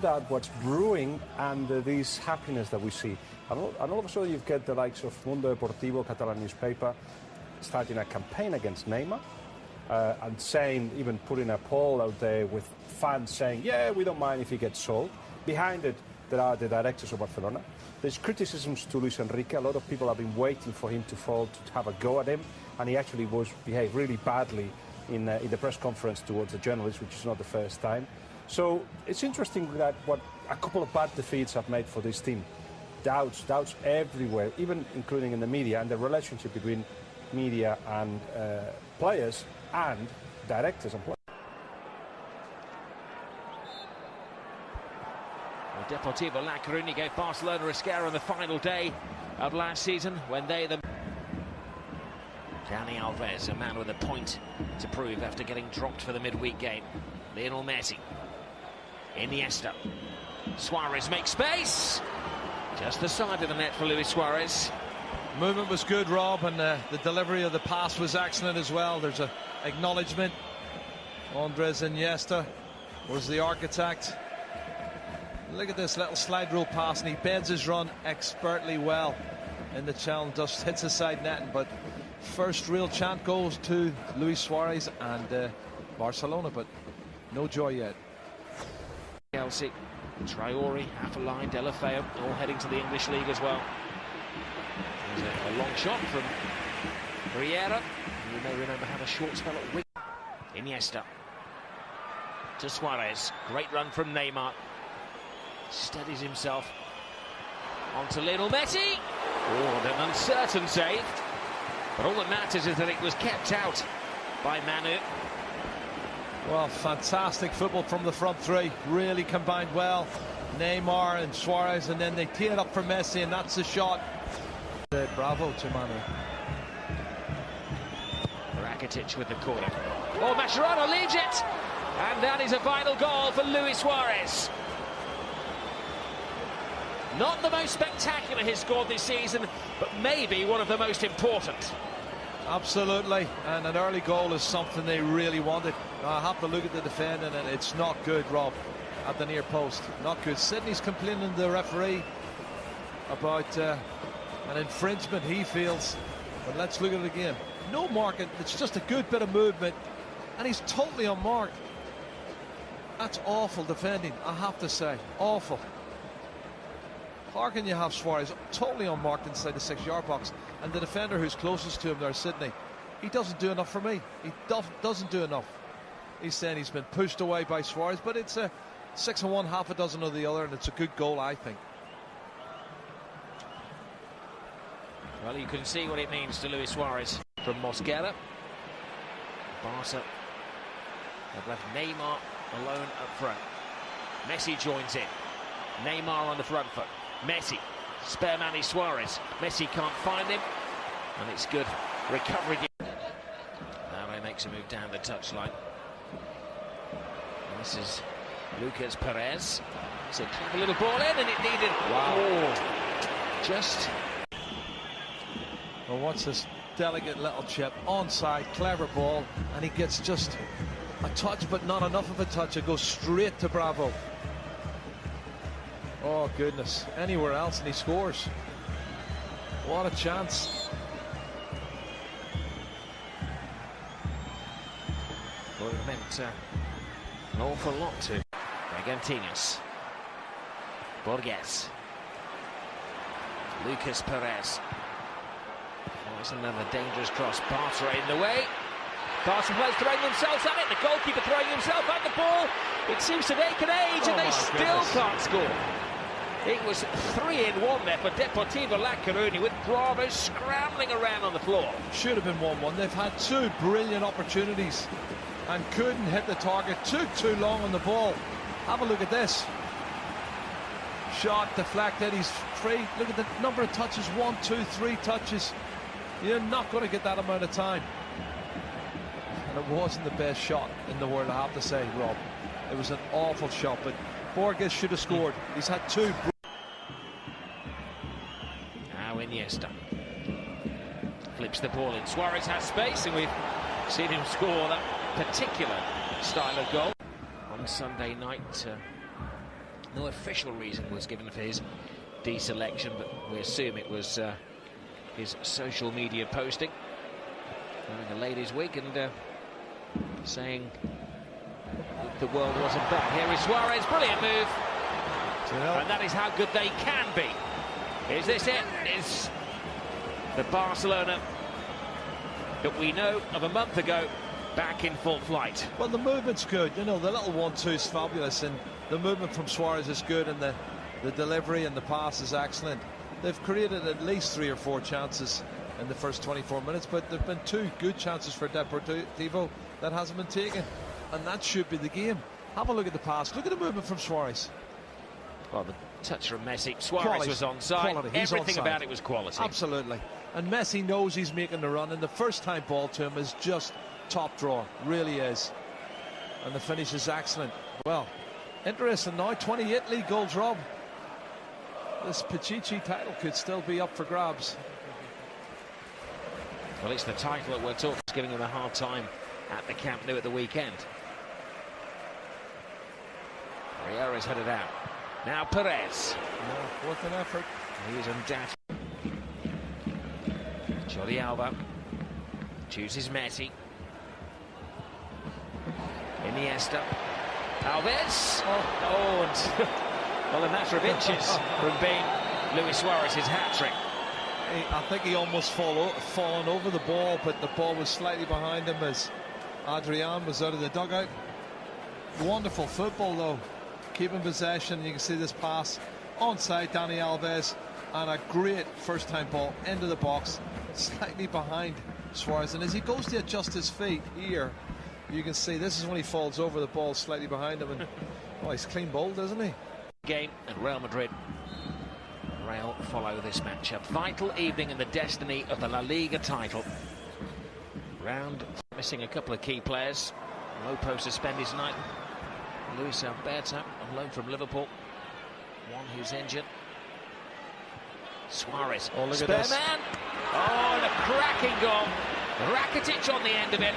out what's brewing and this happiness that we see. And all of a sudden you get the likes of Mundo Deportivo, Catalan newspaper, starting a campaign against Neymar and saying, even putting a poll out there with fans saying, yeah, we don't mind if he gets sold. Behind it, there are the directors of Barcelona. There's criticisms to Luis Enrique. A lot of people have been waiting for him to fall, to have a go at him, and he actually behaved really badly in the press conference towards the journalists, which is not the first time. So it's interesting that what a couple of bad defeats have made for this team. Doubts everywhere, even including in the media, and the relationship between media and players and directors and players. Deportivo La Coruña gave Barcelona a scare on the final day of last season when Dani Alves, a man with a point to prove after getting dropped for the midweek game. Lionel Messi, Iniesta, Suarez makes space, just the side of the net for Luis Suarez. Movement was good, Rob, and the delivery of the pass was excellent as well. There's an acknowledgement. Andres Iniesta was the architect. Look at this little slide rule pass, and he bends his run expertly well in the challenge, just hits the side netting. But first real chant goes to Luis Suarez and Barcelona, but no joy yet. Chelsea, Traore, half a line, Delafeu, all heading to the English League as well. There's a long shot from Riera. You may remember had a short spell at wing. Iniesta to Suarez, great run from Neymar. Steadies himself onto Lionel Messi. Oh, an uncertain save. But all that matters is that it was kept out by Manu. Well, fantastic football from the front three. Really combined well. Neymar and Suarez, and then they tee it up for Messi, and that's the shot. Bravo to Manu. Rakitic with the corner. Oh, Mascherano leaves it. And that is a final goal for Luis Suarez. Not the most spectacular he's scored this season, but maybe one of the most important. Absolutely, and an early goal is something they really wanted. I have to look at the defending, and it's not good, Rob, at the near post. Not good. Sydney's complaining to the referee about an infringement he feels, but let's look at it again. No marking, it's just a good bit of movement, and he's totally unmarked. That's awful defending, I have to say. Awful. How can you have Suarez totally unmarked inside the 6-yard box, and the defender who's closest to him there, Sydney, he doesn't do enough for me. He doesn't do enough. He's saying he's been pushed away by Suarez, but it's a 6 on one, half a dozen of the other, and it's a good goal, I think. Well, you can see what it means to Luis Suarez from Mosquera. Barca have left Neymar alone up front. Messi joins in. Neymar on the front foot. Messi, spare man is Suarez. Messi can't find him, and it's good recovery. Now he makes a move down the touchline. And this is Lucas Perez. It's a clever little ball in, and it needed. Wow! Oh, just. Well, what's this delicate little chip? Onside, clever ball, and he gets just a touch, but not enough of a touch. It goes straight to Bravo. Oh, goodness. Anywhere else, and he scores. What a chance. Well, it meant an awful lot to Bragantines. Borges. Lucas Perez. Oh, it's another dangerous cross. Barca in the way. Barca players throwing themselves at it. The goalkeeper throwing himself at the ball. It seems to take an age, and they still can't score. It was 3-in-1 there for Deportivo La Coruña, with Bravo scrambling around on the floor. Should have been 1-1. They've had two brilliant opportunities and couldn't hit the target. Took too long on the ball. Have a look at this. Shot deflected. He's free. Look at the number of touches. 1, 2, 3 touches. You're not going to get that amount of time. And it wasn't the best shot in the world, I have to say, Rob. It was an awful shot, but Borges should have scored. He's had two. Now Iniesta flips the ball in. Suarez has space, and we've seen him score that particular style of goal on Sunday night. No official reason was given for his deselection, but we assume it was his social media posting during a ladies' week and saying the world wasn't back. Here is Suarez, brilliant move, and that is how good they can be. Is this it? Is the Barcelona that we know of a month ago back in full flight? Well, the movement's good, you know, the little 1-2 is fabulous, and the movement from Suarez is good, and the delivery and the pass is excellent. They've created at least 3 or 4 chances in the first 24 minutes, but there have been 2 good chances for Deportivo that hasn't been taken, and that should be the game. Have a look at the pass. Look at the movement from Suarez. Well, the touch from Messi. Suarez Quality. was onside. Quality. He's Everything onside. about it was quality. Absolutely. And Messi knows he's making the run, and the first time ball to him is just top drawer. Really is. And the finish is excellent. Well, interesting now. 28 league goals, Rob. This Pichichi title could still be up for grabs. Well, it's the title that we're talking, giving him a hard time at the Camp Nou at the weekend. Riera's headed out. Now Perez. Worth an effort. He is undoubted. Jordi Alba chooses Messi. Iniesta. Alves. And well, a matter of inches from being Luis Suarez's hat-trick. I think he almost fallen over the ball, but the ball was slightly behind him as Adrian was out of the dugout. Wonderful football, though. Keeping possession. You can see this pass onside Dani Alves, and a great first-time ball into the box, slightly behind Suarez. And as he goes to adjust his feet here, you can see this is when he falls over, the ball slightly behind him, and oh, he's clean bowled, isn't he? Game and Real Madrid. Real follow this matchup. Vital evening in the destiny of the La Liga title. Round missing a couple of key players. Lopo suspended tonight. Luis Alberto on loan from Liverpool. One who's injured. Suarez. Oh, look Spare at this. man. Oh, and a cracking goal. Rakitic on the end of it.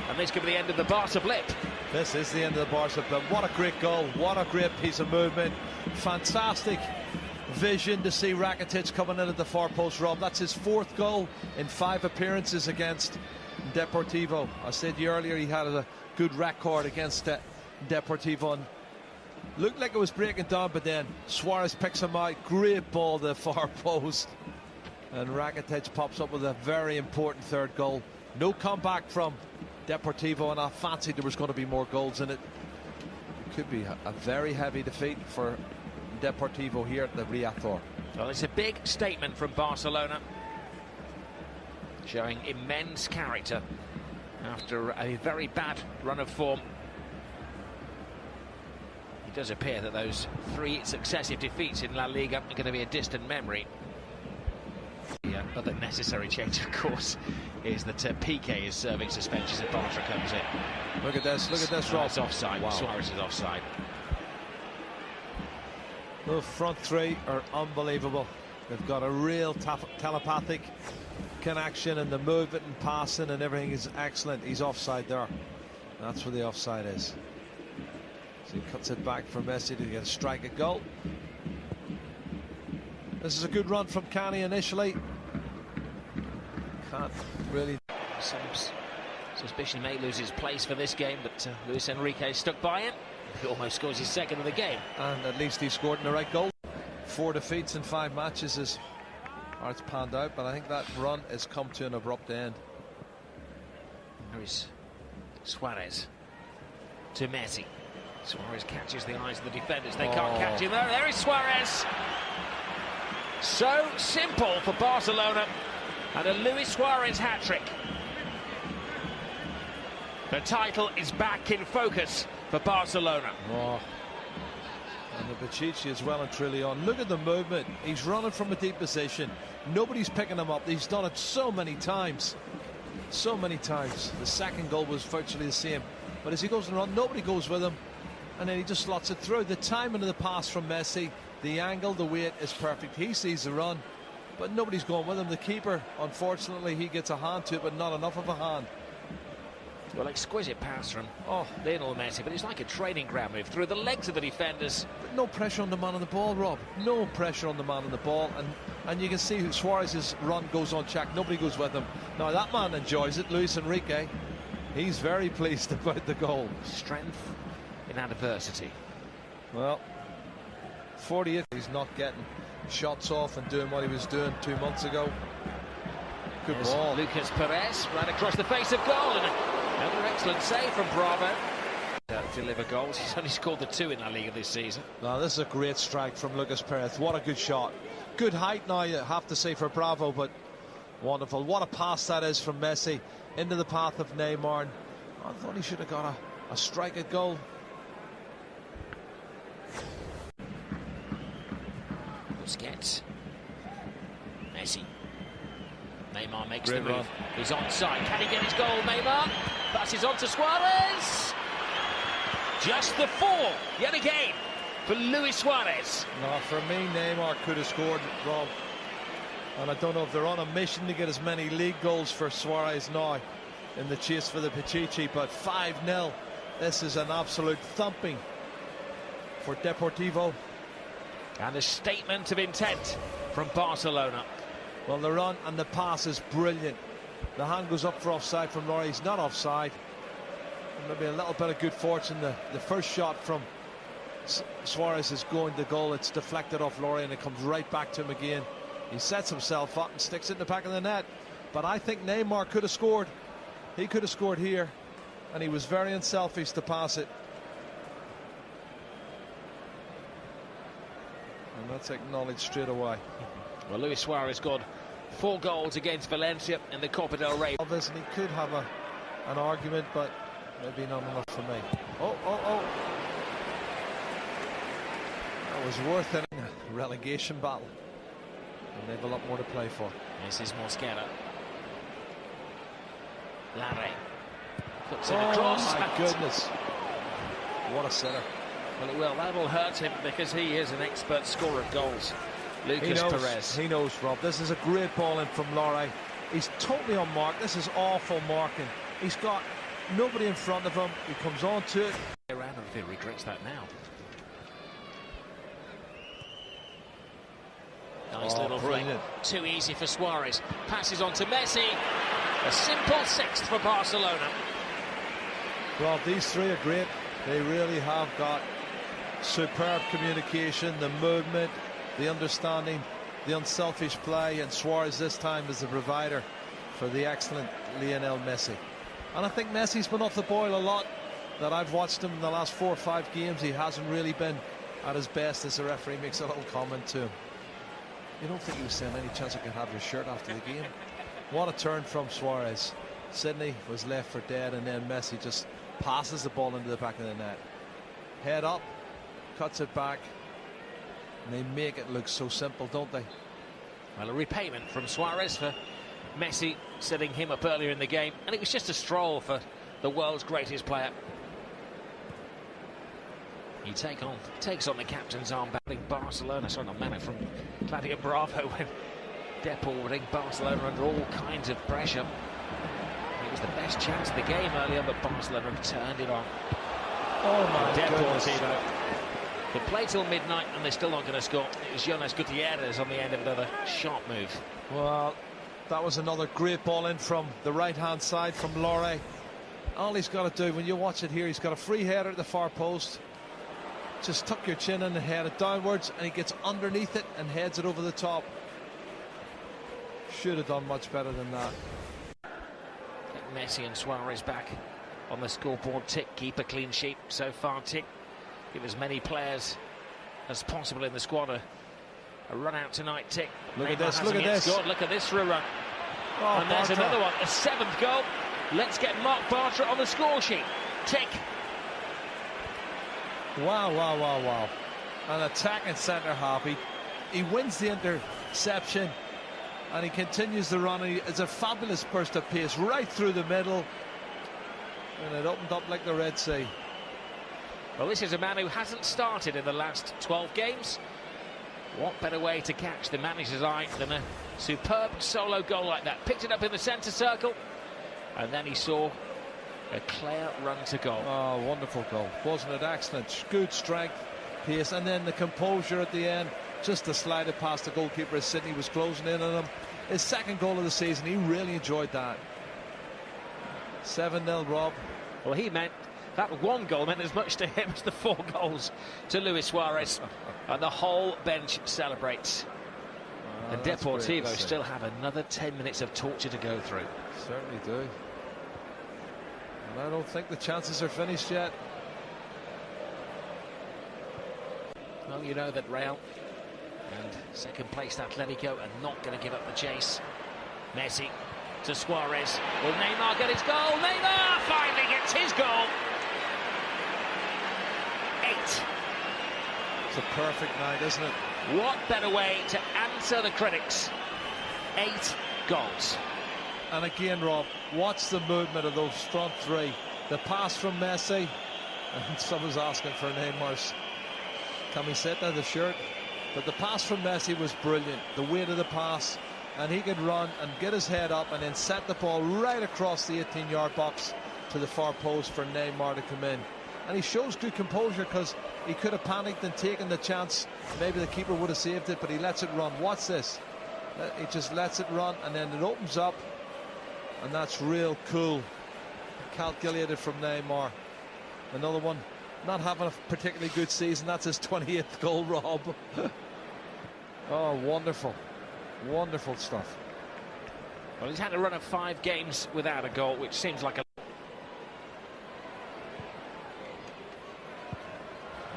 And this could be the end of the Barca blip. This is the end of the Barca blip. What a great goal. What a great piece of movement. Fantastic vision to see Rakitic coming in at the far post, Rob. That's his 4th goal in 5 appearances against Deportivo. I said to you earlier he had a good record against Deportivo. And looked like it was breaking down, but then Suarez picks him out. Great ball to the far post. And Rakitic pops up with a very important 3rd goal. No comeback from Deportivo, and I fancied there was going to be more goals in it. It could be a very heavy defeat for Deportivo here at the Riazor. Well, it's a big statement from Barcelona, showing immense character after a very bad run of form. It does appear that those 3 successive defeats in La Liga are going to be a distant memory. The other necessary change, of course, is that Piqué is serving suspensions if Barca comes in. Look at this, Rob. It's offside. Wow. Suarez is offside. The front 3 are unbelievable. They've got a real telepathic connection, and the movement and passing and everything is excellent. He's offside there. That's where the offside is. So he cuts it back for Messi to get a strike at goal. This is a good run from Cani initially. Can't really. Some suspicion he may lose his place for this game, but Luis Enrique stuck by him. He almost scores his 2nd of the game. And at least he scored in the right goal. 4 defeats in 5 matches is how it's panned out, but I think that run has come to an abrupt end. There is Suarez to Messi. Suarez catches the eyes of the defenders. They can't catch him there. There is Suarez. So simple for Barcelona, and a Luis Suarez hat-trick. The title is back in focus for Barcelona. And the Pichichi is well and truly on. Look at the movement. He's running from a deep position. Nobody's picking him up. He's done it so many times. So many times. The 2nd goal was virtually the same. But as he goes and runs, nobody goes with him. And then he just slots it through. The timing of the pass from Messi, the angle, the weight is perfect. He sees the run, but nobody's going with him. The keeper, unfortunately, he gets a hand to it, but not enough of a hand. Well, exquisite pass from Lionel Messi, but it's like a training ground move through the legs of the defenders. But no pressure on the man on the ball, Rob. No pressure on the man on the ball, and you can see who Suarez's run goes unchecked. Nobody goes with him. Now that man enjoys it, Luis Enrique. He's very pleased about the goal. Strength in adversity. Well, 48. He's not getting shots off and doing what he was doing 2 months ago. Good ball. Lucas Perez right across the face of goal, and another excellent save from Bravo. Deliver goals. He's only scored the 2 in La Liga this season. Now this is a great strike from Lucas Perez. What a good shot. Good height now, you have to say, for Bravo, but wonderful. What a pass that is from Messi into the path of Neymar. I thought he should have got a strike at goal. Busquets. Messi. Neymar makes the move. He's onside. Can he get his goal, Neymar? Passes on to Suarez. Just the 4, yet again, for Luis Suarez. No, for me, Neymar could have scored, Rob. And I don't know if they're on a mission to get as many league goals for Suarez now in the chase for the Pichichi, but 5-0. This is an absolute thumping for Deportivo. And a statement of intent from Barcelona. Well, the run and the pass is brilliant. The hand goes up for offside from Laurie. He's not offside. Maybe a little bit of good fortune. The first shot from Suarez is going to goal. It's deflected off Laurie and it comes right back to him again. He sets himself up and sticks it in the back of the net. But I think Neymar could have scored. He could have scored here, and he was very unselfish to pass it. And that's acknowledged straight away. Well, Luis Suarez got 4 goals against Valencia in the Copa del Rey. And he could have an argument, but maybe not enough for me. Oh. That was worth it. Relegation battle. And they have a lot more to play for. This is Mosquera. Larry puts it across. My goodness. What a setter. Well, that'll hurt him because he is an expert scorer of goals. Lucas Perez. He knows, Rob. This is a great ball in from Laurie. He's totally unmarked. This is awful marking. He's got nobody in front of him. He comes on to it. Around if he regrets that now. Nice little flick. Too easy for Suarez. Passes on to Messi. A simple 6th for Barcelona. Well, these 3 are great. They really have got superb communication, the movement, the understanding, the unselfish play, and Suarez this time is the provider for the excellent Lionel Messi. And I think Messi's been off the boil a lot. That I've watched him in the last 4 or 5 games. He hasn't really been at his best, as the referee makes a little comment to him. You don't think he was saying any chance I could have your shirt after the game? What a turn from Suarez. Sydney was left for dead, and then Messi just passes the ball into the back of the net. Head up, cuts it back, and they make it look so simple, don't they? Well, a repayment from Suarez for Messi setting him up earlier in the game, and it was just a stroll for the world's greatest player. He takes on the captain's arm, battling Barcelona. Sorry, not Mano, from Claudio Bravo, when Depor were in Barcelona under all kinds of pressure. It was the best chance of the game earlier, but Barcelona have turned it on. Oh my goodness. Deportivo could play till midnight and they're still not going to score. It was Jonas Gutierrez on the end of another sharp move. Well, that was another great ball in from the right-hand side from Laurie. All he's got to do, when you watch it here, he's got a free header at the far post. Just tuck your chin in and head it downwards, and he gets underneath it and heads it over the top. Should have done much better than that. Get Messi and Suarez back on the scoreboard. Tick, keep a clean sheet so far. Tick, give as many players as possible in the squad a run out tonight. Tick. Look at this, look at this. Scored. Look at this for a run. Oh, and there's another one, a 7th goal. Let's get Marc Bartra on the score sheet. Tick. Wow. An attacking centre half. He wins the interception and he continues the run. It's a fabulous burst of pace right through the middle, and it opened up like the Red Sea. Well, this is a man who hasn't started in the last 12 games. What better way to catch the manager's eye than a superb solo goal like that? Picked it up in the centre circle, and then he saw A clear run to goal. Oh, wonderful goal. Wasn't it excellent? Good strength, pace, and then the composure at the end. Just to slide it past the goalkeeper as Sydney was closing in on him. His second goal of the season, he really enjoyed that. 7-0, Rob. Well, he meant that one goal meant as much to him as the 4 goals to Luis Suarez. And the whole bench celebrates. And Deportivo still have another 10 minutes of torture to go through. Certainly do. And I don't think the chances are finished yet. Well, you know that Real and second-placed Atletico are not going to give up the chase. Messi to Suarez. Will Neymar get his goal? Neymar finally gets his goal. 8. It's a perfect night, isn't it? What better way to answer the critics? 8 goals. And again, Rob, watch the movement of those front 3. The pass from Messi, and someone's asking for Neymar's camiseta, the shirt. But the pass from Messi was brilliant. The weight of the pass, and he could run and get his head up and then set the ball right across the 18-yard box to the far post for Neymar to come in. And he shows good composure because he could have panicked and taken the chance. Maybe the keeper would have saved it, but he lets it run. Watch this. He just lets it run, and then it opens up, and that's real cool. Calculated from Neymar. Another one. Not having a particularly good season. That's his 28th goal, Rob. Oh, wonderful. Wonderful stuff. Well, he's had a run of 5 games without a goal, which seems like a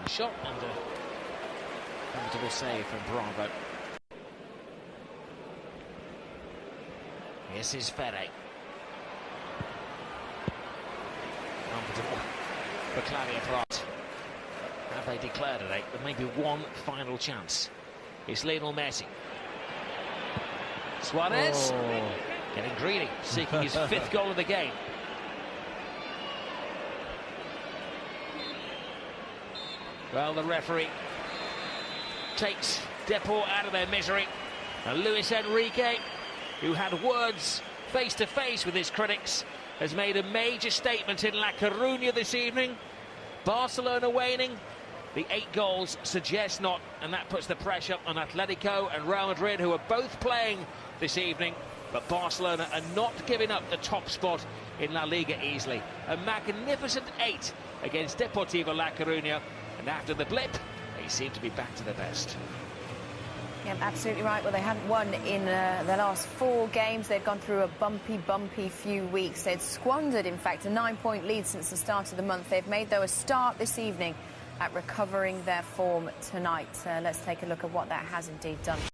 shot and a comfortable save from Bravo. This is Fede. Comfortable for Claudia Prat. Have they declared it? There may be one final chance. It's Lionel Messi. Suarez getting greedy, seeking his 5th goal of the game. Well, the referee takes Depor out of their misery. And Luis Enrique, who had words face-to-face with his critics, has made a major statement in La Coruña this evening. Barcelona waning. The 8 goals suggest not, and that puts the pressure on Atletico and Real Madrid, who are both playing this evening. But Barcelona are not giving up the top spot in La Liga easily. A magnificent 8 against Deportivo La Coruña. And after the blip, they seem to be back to their best. Yeah, absolutely right. Well, they hadn't won in the last 4 games. They'd gone through a bumpy few weeks. They'd squandered, in fact, a 9-point lead since the start of the month. They've made, though, a start this evening at recovering their form tonight. Let's take a look at what that has indeed done.